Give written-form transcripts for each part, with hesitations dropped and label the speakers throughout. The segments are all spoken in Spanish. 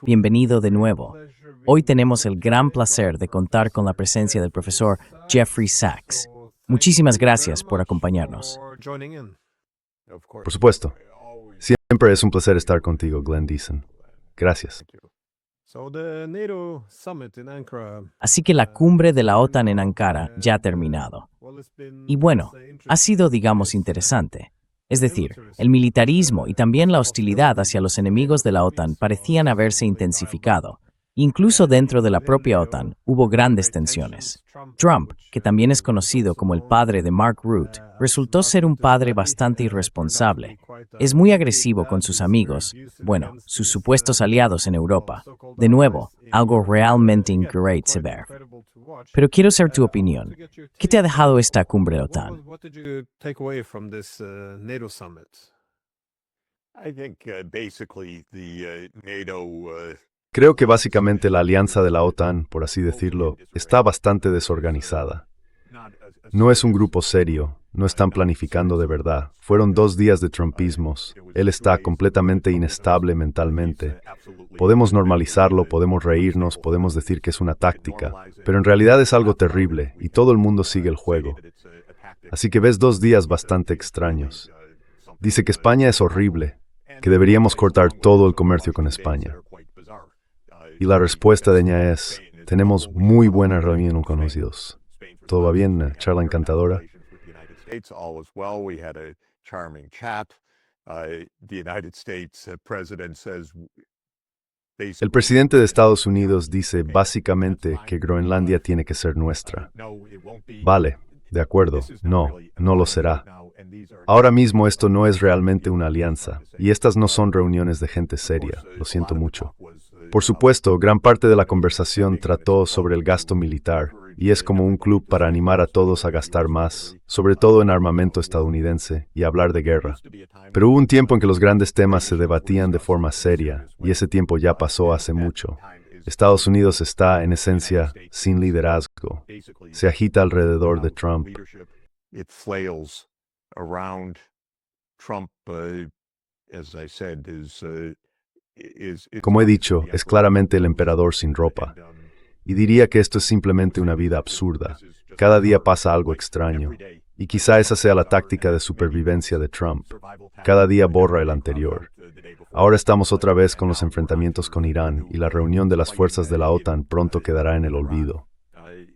Speaker 1: Bienvenido de nuevo. Hoy tenemos el gran placer de contar con la presencia del profesor Jeffrey Sachs. Muchísimas gracias por acompañarnos.
Speaker 2: Por supuesto. Siempre es un placer estar contigo, Glenn Deason. Gracias.
Speaker 1: Así que la cumbre de la OTAN en Ankara ya ha terminado. Y bueno, ha sido, digamos, interesante. Es decir, el militarismo y también la hostilidad hacia los enemigos de la OTAN parecían haberse intensificado. Incluso dentro de la propia OTAN hubo grandes tensiones. Trump, que también es conocido como el padre de Mark Rutte, resultó ser un padre bastante irresponsable. Es muy agresivo con sus amigos, bueno, sus supuestos aliados en Europa. De nuevo, algo realmente increíble de ver. Pero quiero saber tu opinión. ¿Qué te ha dejado esta cumbre de OTAN?
Speaker 2: Creo que básicamente la alianza de la OTAN, por así decirlo, está bastante desorganizada. No es un grupo serio, no están planificando de verdad. Fueron 2 días de trumpismos. Él está completamente inestable mentalmente. Podemos normalizarlo, podemos reírnos, podemos decir que es una táctica, pero en realidad es algo terrible y todo el mundo sigue el juego. Así que ves 2 días bastante extraños. Dice que España es horrible, que deberíamos cortar todo el comercio con España. Y la respuesta de ella es, tenemos muy buena reunión con los dos. ¿Todo va bien, charla encantadora? El presidente de Estados Unidos dice básicamente que Groenlandia tiene que ser nuestra. Vale, de acuerdo, no lo será. Ahora mismo esto no es realmente una alianza, y estas no son reuniones de gente seria, lo siento mucho. Por supuesto, gran parte de la conversación trató sobre el gasto militar, y es como un club para animar a todos a gastar más, sobre todo en armamento estadounidense, y hablar de guerra. Pero hubo un tiempo en que los grandes temas se debatían de forma seria, y ese tiempo ya pasó hace mucho. Estados Unidos está, en esencia, sin liderazgo. Se agita alrededor de Trump. Como he dicho, es claramente el emperador sin ropa. Y diría que esto es simplemente una vida absurda. Cada día pasa algo extraño. Y quizá esa sea la táctica de supervivencia de Trump. Cada día borra el anterior. Ahora estamos otra vez con los enfrentamientos con Irán y la reunión de las fuerzas de la OTAN pronto quedará en el olvido.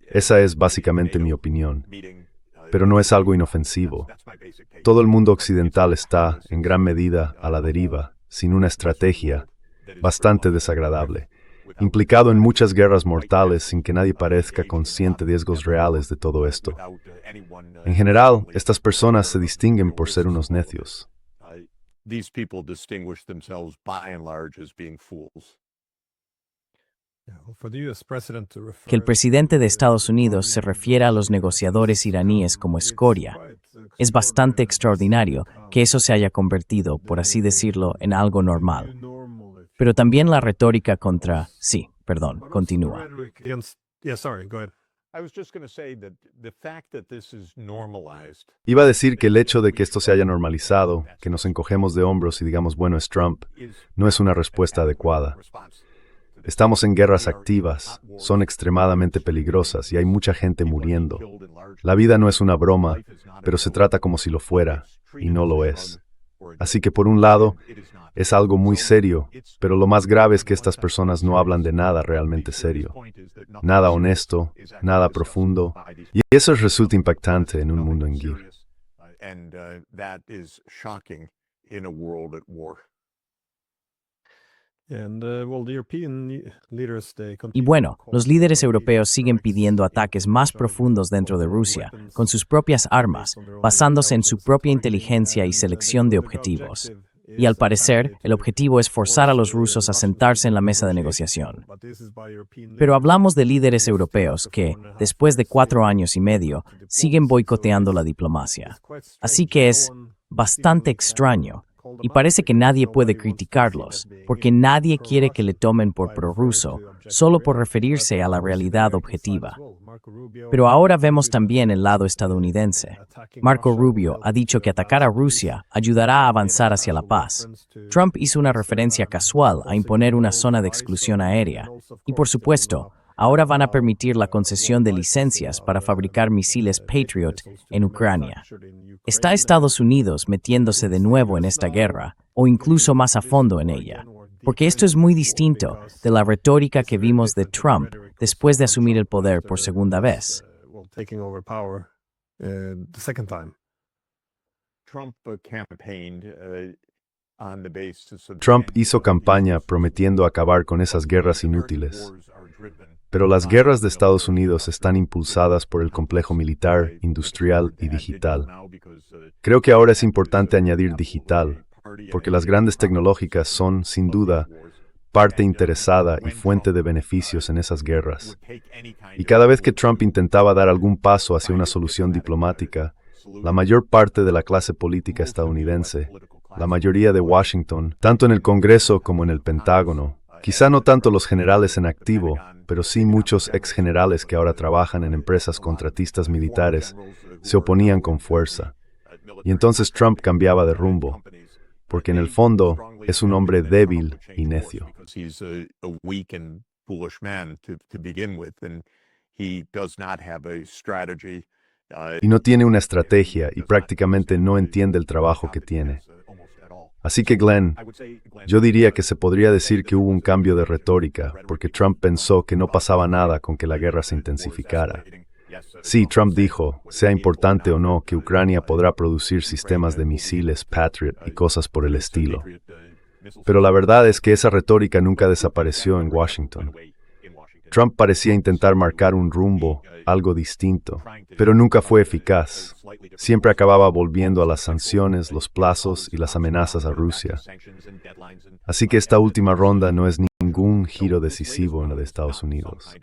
Speaker 2: Esa es básicamente mi opinión. Pero no es algo inofensivo. Todo el mundo occidental está, en gran medida, a la deriva, sin una estrategia, bastante desagradable, implicado en muchas guerras mortales sin que nadie parezca consciente de riesgos reales de todo esto. En general, estas personas se distinguen por ser unos necios.
Speaker 1: Que el presidente de Estados Unidos se refiera a los negociadores iraníes como escoria. Es bastante extraordinario que eso se haya convertido, por así decirlo, en algo normal. Pero también la retórica contra... continúa.
Speaker 2: Iba a decir que el hecho de que esto se haya normalizado, que nos encogemos de hombros y digamos, bueno, es Trump, no es una respuesta adecuada. Estamos en guerras activas, son extremadamente peligrosas y hay mucha gente muriendo. La vida no es una broma, pero se trata como si lo fuera, y no lo es. Así que por un lado, es algo muy serio, pero lo más grave es que estas personas no hablan de nada realmente serio, nada honesto, nada profundo, y eso resulta impactante en un mundo en guerra.
Speaker 1: Y bueno, los líderes europeos siguen pidiendo ataques más profundos dentro de Rusia, con sus propias armas, basándose en su propia inteligencia y selección de objetivos. Y al parecer, el objetivo es forzar a los rusos a sentarse en la mesa de negociación. Pero hablamos de líderes europeos que, después de 4 años y medio, siguen boicoteando la diplomacia. Así que es bastante extraño. Y parece que nadie puede criticarlos, porque nadie quiere que le tomen por prorruso, solo por referirse a la realidad objetiva. Pero ahora vemos también el lado estadounidense. Marco Rubio ha dicho que atacar a Rusia ayudará a avanzar hacia la paz. Trump hizo una referencia casual a imponer una zona de exclusión aérea. Y por supuesto, ahora van a permitir la concesión de licencias para fabricar misiles Patriot en Ucrania. ¿Está Estados Unidos metiéndose de nuevo en esta guerra, o incluso más a fondo en ella? Porque esto es muy distinto de la retórica que vimos de Trump después de asumir el poder por segunda vez.
Speaker 2: Trump hizo campaña prometiendo acabar con esas guerras inútiles. Pero las guerras de Estados Unidos están impulsadas por el complejo militar, industrial y digital. Creo que ahora es importante añadir digital, porque las grandes tecnológicas son, sin duda, parte interesada y fuente de beneficios en esas guerras. Y cada vez que Trump intentaba dar algún paso hacia una solución diplomática, la mayor parte de la clase política estadounidense, la mayoría de Washington, tanto en el Congreso como en el Pentágono, quizá no tanto los generales en activo, pero sí muchos exgenerales que ahora trabajan en empresas contratistas militares, se oponían con fuerza. Y entonces Trump cambiaba de rumbo, porque en el fondo es un hombre débil y necio. Y no tiene una estrategia y prácticamente no entiende el trabajo que tiene. Así que Glenn, yo diría que se podría decir que hubo un cambio de retórica, porque Trump pensó que no pasaba nada con que la guerra se intensificara. Sí, Trump dijo, sea importante o no, que Ucrania podrá producir sistemas de misiles Patriot y cosas por el estilo. Pero la verdad es que esa retórica nunca desapareció en Washington. Trump parecía intentar marcar un rumbo, algo distinto, pero nunca fue eficaz. Siempre acababa volviendo a las sanciones, los plazos y las amenazas a Rusia. Así que esta última ronda no es ningún giro decisivo en la de Estados Unidos.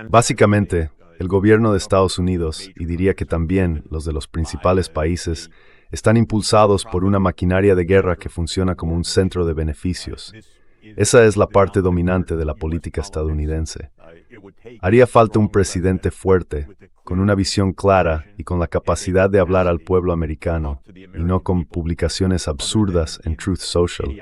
Speaker 2: Básicamente, el gobierno de Estados Unidos, y diría que también los de los principales países, están impulsados por una maquinaria de guerra que funciona como un centro de beneficios. Esa es la parte dominante de la política estadounidense. Haría falta un presidente fuerte, con una visión clara y con la capacidad de hablar al pueblo americano, y no con publicaciones absurdas en Truth Social,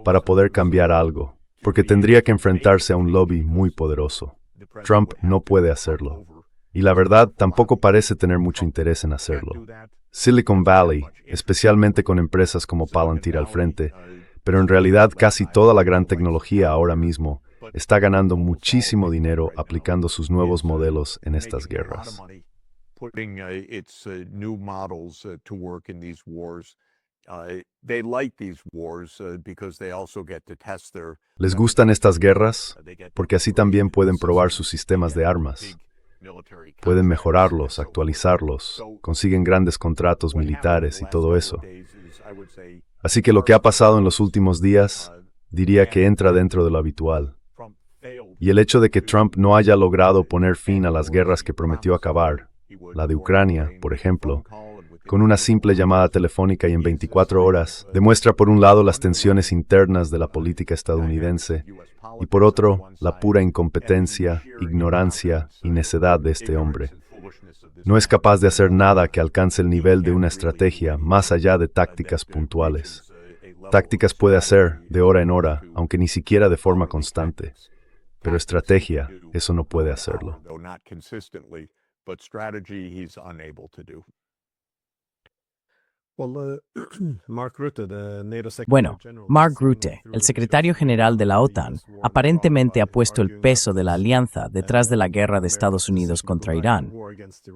Speaker 2: para poder cambiar algo, porque tendría que enfrentarse a un lobby muy poderoso. Trump no puede hacerlo. Y la verdad, tampoco parece tener mucho interés en hacerlo. Silicon Valley, especialmente con empresas como Palantir al frente, pero en realidad casi toda la gran tecnología ahora mismo está ganando muchísimo dinero aplicando sus nuevos modelos en estas guerras. ¿Les gustan estas guerras? Porque así también pueden probar sus sistemas de armas. Pueden mejorarlos, actualizarlos, consiguen grandes contratos militares y todo eso. Así que lo que ha pasado en los últimos días, diría que entra dentro de lo habitual. Y el hecho de que Trump no haya logrado poner fin a las guerras que prometió acabar, la de Ucrania, por ejemplo, con una simple llamada telefónica y en 24 horas, demuestra por un lado las tensiones internas de la política estadounidense y por otro, la pura incompetencia, ignorancia y necedad de este hombre. No es capaz de hacer nada que alcance el nivel de una estrategia más allá de tácticas puntuales. Tácticas puede hacer de hora en hora, aunque ni siquiera de forma constante. Pero estrategia, eso no puede hacerlo.
Speaker 1: Bueno, Mark Rutte, el secretario general de la OTAN, aparentemente ha puesto el peso de la alianza detrás de la guerra de Estados Unidos contra Irán,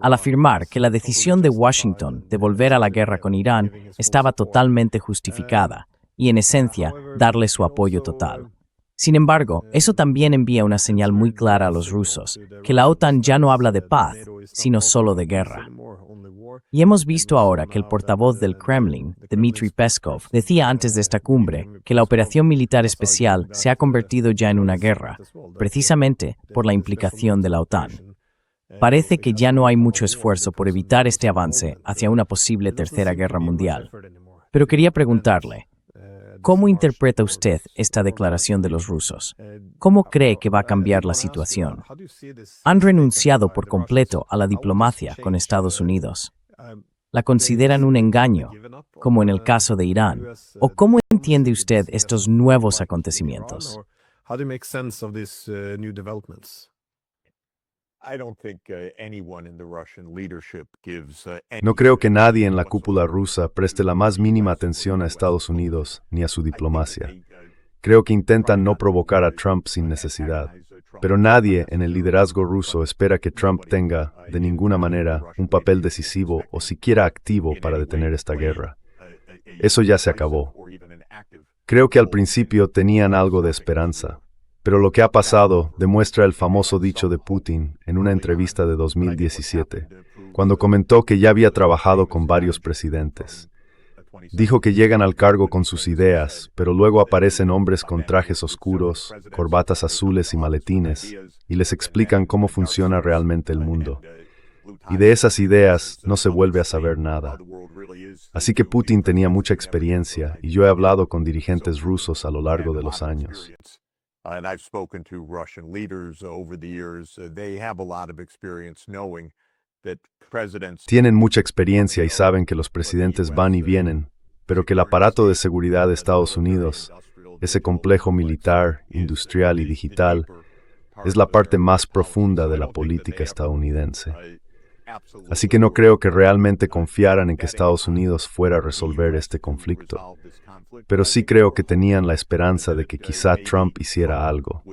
Speaker 1: al afirmar que la decisión de Washington de volver a la guerra con Irán estaba totalmente justificada y, en esencia, darle su apoyo total. Sin embargo, eso también envía una señal muy clara a los rusos, que la OTAN ya no habla de paz, sino solo de guerra. Y hemos visto ahora que el portavoz del Kremlin, Dmitry Peskov, decía antes de esta cumbre que la operación militar especial se ha convertido ya en una guerra, precisamente por la implicación de la OTAN. Parece que ya no hay mucho esfuerzo por evitar este avance hacia una posible tercera guerra mundial. Pero quería preguntarle, ¿Cómo interpreta usted esta declaración de los rusos? ¿Cómo cree que va a cambiar la situación? Han renunciado por completo a la diplomacia con Estados Unidos. ¿La consideran un engaño, como en el caso de Irán? ¿O cómo entiende usted estos nuevos acontecimientos?
Speaker 2: No creo que nadie en la cúpula rusa preste la más mínima atención a Estados Unidos ni a su diplomacia. Creo que intentan no provocar a Trump sin necesidad. Pero nadie en el liderazgo ruso espera que Trump tenga, de ninguna manera, un papel decisivo o siquiera activo para detener esta guerra. Eso ya se acabó. Creo que al principio tenían algo de esperanza. Pero lo que ha pasado demuestra el famoso dicho de Putin en una entrevista de 2017, cuando comentó que ya había trabajado con varios presidentes. Dijo que llegan al cargo con sus ideas, pero luego aparecen hombres con trajes oscuros, corbatas azules y maletines, y les explican cómo funciona realmente el mundo. Y de esas ideas no se vuelve a saber nada. Así que Putin tenía mucha experiencia, y yo he hablado con dirigentes rusos a lo largo de los años.
Speaker 3: And I've spoken to Russian leaders over the years. They have a lot of experience knowing that presidents...
Speaker 2: Tienen mucha experiencia y saben que los presidentes van y vienen, pero que el aparato de seguridad de Estados Unidos, ese complejo militar, industrial y digital, es la parte más profunda de la política estadounidense. Así que no creo que realmente confiaran en que Estados Unidos fuera a resolver este conflicto. Pero sí creo que tenían la esperanza de que quizá Trump hiciera algo.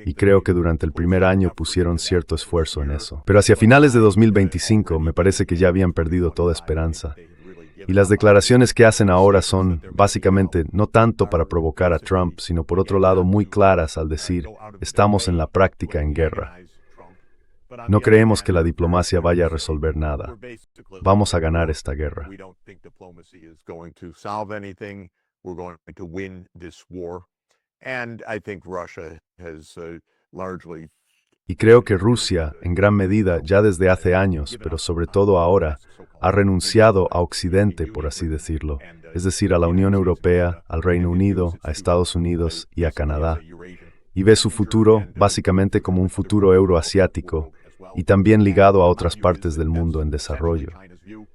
Speaker 2: Y creo que durante el primer año pusieron cierto esfuerzo en eso. Pero hacia finales de 2025 me parece que ya habían perdido toda esperanza. Y las declaraciones que hacen ahora son, básicamente, no tanto para provocar a Trump, sino por otro lado muy claras al decir, estamos en la práctica en guerra. No creemos que la diplomacia vaya a resolver nada. Vamos a ganar esta guerra. Y creo que Rusia, en gran medida, ya desde hace años, pero sobre todo ahora, ha renunciado a Occidente, por así decirlo, es decir, a la Unión Europea, al Reino Unido, a Estados Unidos y a Canadá. Y ve su futuro, básicamente, como un futuro euroasiático, y también ligado a otras partes del mundo en desarrollo.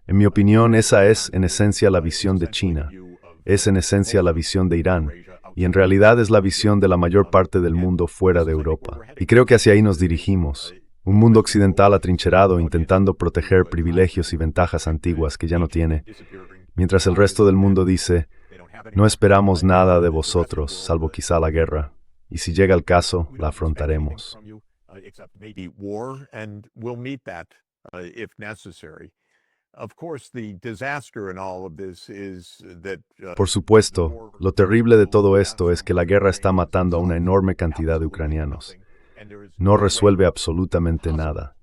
Speaker 2: En mi opinión, esa es, en esencia, la visión de China, es, en esencia, la visión de Irán, y en realidad es la visión de la mayor parte del mundo fuera de Europa. Y creo que hacia ahí nos dirigimos, un mundo occidental atrincherado intentando proteger privilegios y ventajas antiguas que ya no tiene, mientras el resto del mundo dice, no esperamos nada de vosotros, salvo quizá la guerra, y si llega el caso, la afrontaremos. Por supuesto, lo terrible de todo esto es que la guerra está matando a una enorme cantidad de ucranianos. No resuelve absolutamente nada.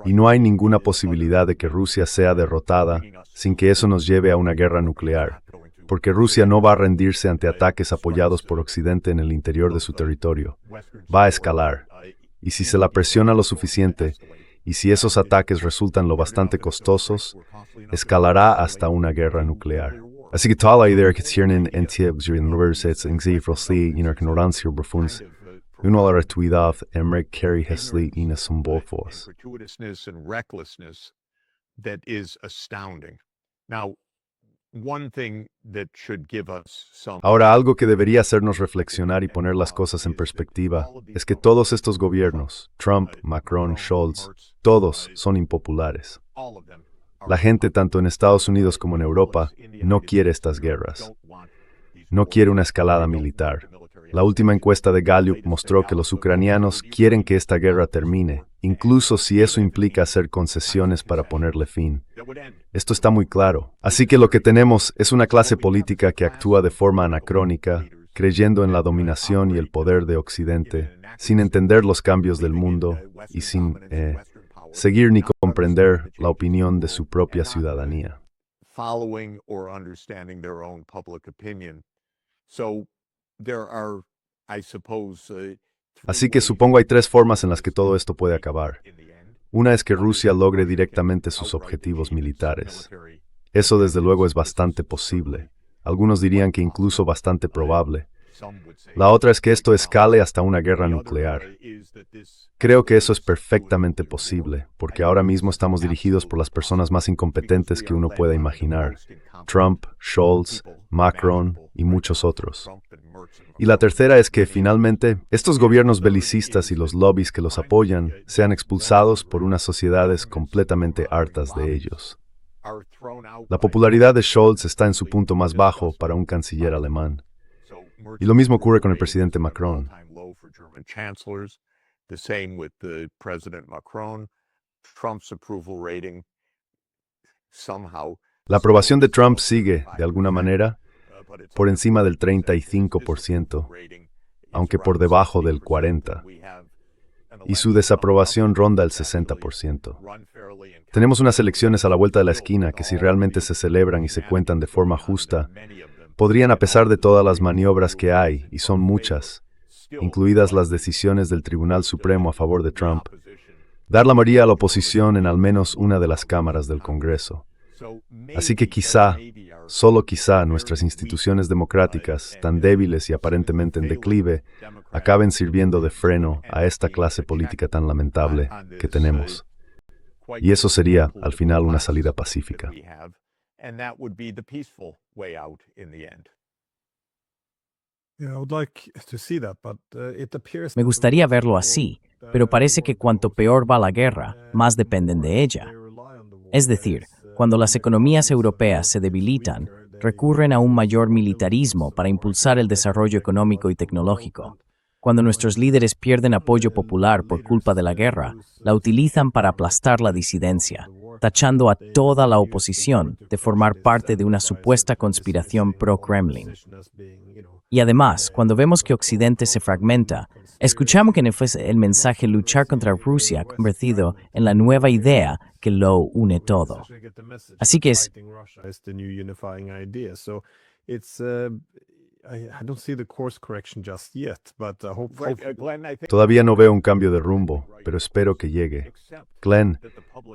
Speaker 2: Y no hay ninguna posibilidad de que Rusia sea derrotada sin que eso nos lleve a una guerra nuclear, porque Rusia no va a rendirse ante ataques apoyados por Occidente en el interior de su territorio. Va a escalar. Y si se la presiona lo suficiente, y si esos ataques resultan lo bastante costosos, escalará hasta una guerra nuclear. Así que toda la idea que tienen en uno la retuidad Emre Kerry Hesley y Nesumbolfos. Ahora, algo que debería hacernos reflexionar y poner las cosas en perspectiva es que todos estos gobiernos, Trump, Macron, Scholz, todos son impopulares. La gente, tanto en Estados Unidos como en Europa, no quiere estas guerras. No quiere una escalada militar. La última encuesta de Gallup mostró que los ucranianos quieren que esta guerra termine, incluso si eso implica hacer concesiones para ponerle fin. Esto está muy claro. Así que lo que tenemos es una clase política que actúa de forma anacrónica, creyendo en la dominación y el poder de Occidente, sin entender los cambios del mundo y sin seguir ni comprender la opinión de su propia ciudadanía. Así que supongo hay tres formas en las que todo esto puede acabar. Una es que Rusia logre directamente sus objetivos militares. Eso desde luego es bastante posible. algunos dirían que incluso bastante probable. La otra es que esto escale hasta una guerra nuclear. Creo que eso es perfectamente posible, porque ahora mismo estamos dirigidos por las personas más incompetentes que uno pueda imaginar: Trump, Scholz, Macron y muchos otros. Y la tercera es que, finalmente, estos gobiernos belicistas y los lobbies que los apoyan sean expulsados por unas sociedades completamente hartas de ellos. La popularidad de Scholz está en su punto más bajo para un canciller alemán. Y lo mismo ocurre con el presidente Macron. La aprobación de Trump sigue, de alguna manera, por encima del 35%, aunque por debajo del 40%, y su desaprobación ronda el 60%. Tenemos unas elecciones a la vuelta de la esquina que, si realmente se celebran y se cuentan de forma justa, podrían, a pesar de todas las maniobras que hay, y son muchas, incluidas las decisiones del Tribunal Supremo a favor de Trump, dar la mayoría a la oposición en al menos una de las cámaras del Congreso. Así que quizá, solo quizá, nuestras instituciones democráticas, tan débiles y aparentemente en declive, acaben sirviendo de freno a esta clase política tan lamentable que tenemos. Y eso sería, al final, una salida pacífica.
Speaker 1: Me gustaría verlo así, pero parece que cuanto peor va la guerra, más dependen de ella. Es decir, cuando las economías europeas se debilitan, recurren a un mayor militarismo para impulsar el desarrollo económico y tecnológico. Cuando nuestros líderes pierden apoyo popular por culpa de la guerra, la utilizan para aplastar la disidencia, tachando a toda la oposición de formar parte de una supuesta conspiración pro-Kremlin. Y además, cuando vemos que Occidente se fragmenta, escuchamos que el mensaje luchar contra Rusia convertido en la nueva idea que lo une todo. Así que es...
Speaker 2: Todavía no veo un cambio de rumbo, pero espero que llegue. Glenn,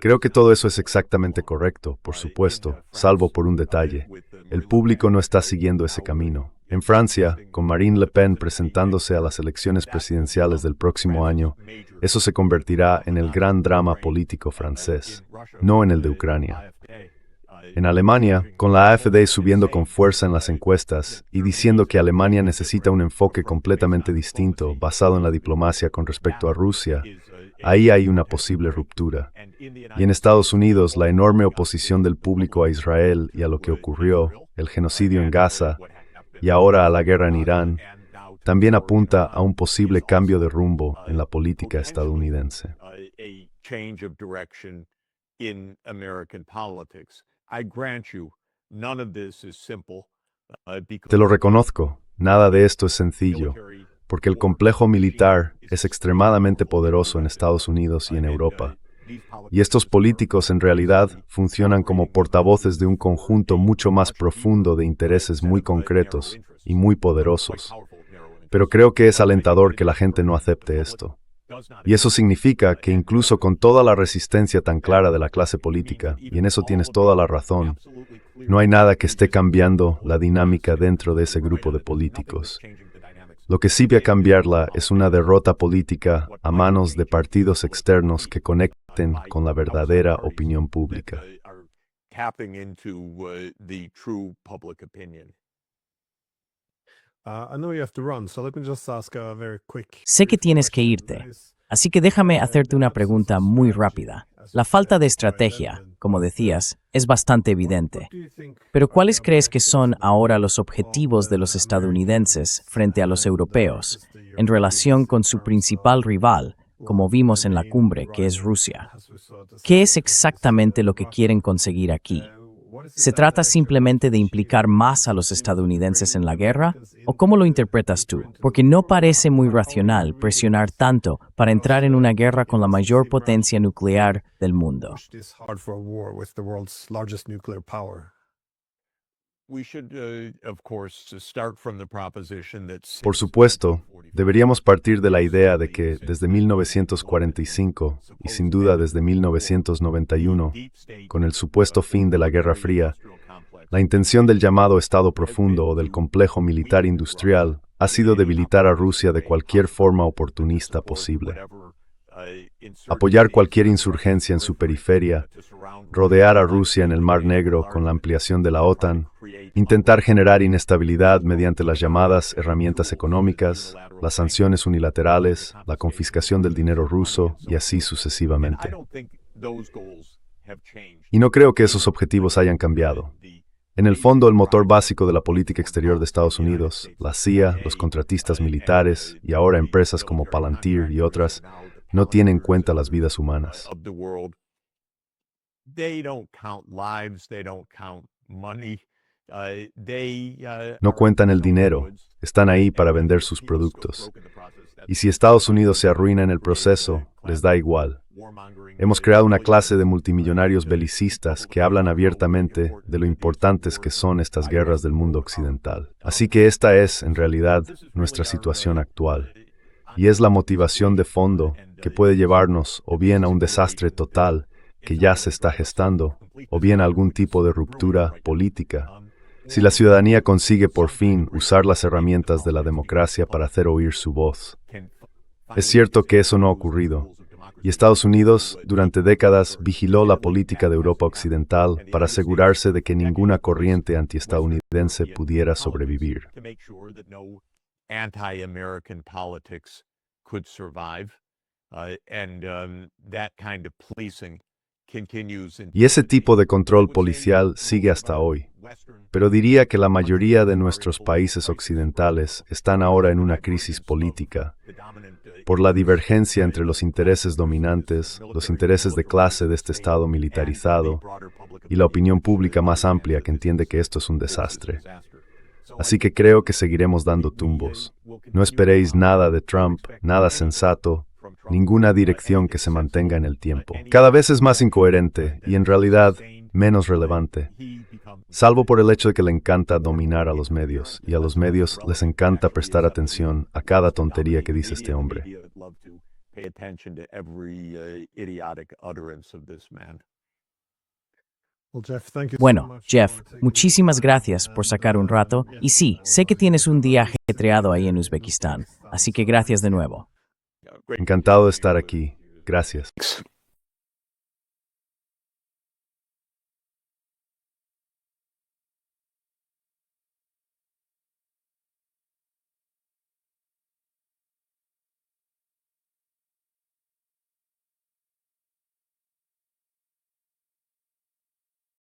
Speaker 2: creo que todo eso es exactamente correcto, por supuesto, salvo por un detalle. El público no está siguiendo ese camino. En Francia, con Marine Le Pen presentándose a las elecciones presidenciales del próximo año, eso se convertirá en el gran drama político francés, no en el de Ucrania. En Alemania, con la AfD subiendo con fuerza en las encuestas y diciendo que Alemania necesita un enfoque completamente distinto basado en la diplomacia con respecto a Rusia, ahí hay una posible ruptura. Y en Estados Unidos, la enorme oposición del público a Israel y a lo que ocurrió, el genocidio en Gaza y ahora a la guerra en Irán, también apunta a un posible cambio de rumbo en la política estadounidense. Te lo reconozco, nada de esto es sencillo, porque el complejo militar es extremadamente poderoso en Estados Unidos y en Europa, y estos políticos en realidad funcionan como portavoces de un conjunto mucho más profundo de intereses muy concretos y muy poderosos. Pero creo que es alentador que la gente no acepte esto. Y eso significa que incluso con toda la resistencia tan clara de la clase política, y en eso tienes toda la razón, no hay nada que esté cambiando la dinámica dentro de ese grupo de políticos. Lo que sí va a cambiarla es una derrota política a manos de partidos externos que conecten con la verdadera opinión pública.
Speaker 1: Sé que tienes que irte, así que déjame hacerte una pregunta muy rápida. La falta de estrategia, como decías, es bastante evidente. Pero ¿cuáles crees que son ahora los objetivos de los estadounidenses frente a los europeos en relación con su principal rival, como vimos en la cumbre, que es Rusia? ¿Qué es exactamente lo que quieren conseguir aquí? ¿Se trata simplemente de implicar más a los estadounidenses en la guerra? ¿O cómo lo interpretas tú? Porque no parece muy racional presionar tanto para entrar en una guerra con la mayor potencia nuclear del mundo.
Speaker 2: Por supuesto, deberíamos partir de la idea de que desde 1945, y sin duda desde 1991, con el supuesto fin de la Guerra Fría, La intención del llamado Estado Profundo o del complejo militar industrial ha sido debilitar a Rusia de cualquier forma oportunista posible. Apoyar cualquier insurgencia en su periferia, rodear a Rusia en el Mar Negro con la ampliación de la OTAN, intentar generar inestabilidad mediante las llamadas herramientas económicas, las sanciones unilaterales, la confiscación del dinero ruso y así sucesivamente. Y no creo que esos objetivos hayan cambiado. En el fondo, el motor básico de la política exterior de Estados Unidos, la CIA, los contratistas militares y ahora empresas como Palantir y otras, no tienen en cuenta las vidas humanas. No cuentan el dinero, están ahí para vender sus productos. Y si Estados Unidos se arruina en el proceso, les da igual. Hemos creado una clase de multimillonarios belicistas que hablan abiertamente de lo importantes que son estas guerras del mundo occidental. Así que esta es, en realidad, nuestra situación actual. Y es la motivación de fondo que puede llevarnos o bien a un desastre total que ya se está gestando, o bien a algún tipo de ruptura política. Si la ciudadanía consigue por fin usar las herramientas de la democracia para hacer oír su voz. Es cierto que eso no ha ocurrido, y Estados Unidos durante décadas vigiló la política de Europa Occidental para asegurarse de que ninguna corriente antiestadounidense pudiera sobrevivir. Y ese tipo de control policial sigue hasta hoy. Pero diría que la mayoría de nuestros países occidentales están ahora en una crisis política, por la divergencia entre los intereses dominantes, los intereses de clase de este Estado militarizado y la opinión pública más amplia que entiende que esto es un desastre. Así que creo que seguiremos dando tumbos. No esperéis nada de Trump, nada sensato, ninguna dirección que se mantenga en el tiempo. Cada vez es más incoherente y en realidad menos relevante, salvo por el hecho de que le encanta dominar a los medios, y a los medios les encanta prestar atención a cada tontería que dice este hombre.
Speaker 1: Bueno, Jeff, muchísimas gracias por sacar un rato, y sí, sé que tienes un día ajetreado ahí en Uzbekistán, así que gracias de nuevo.
Speaker 2: Encantado de estar aquí. Gracias.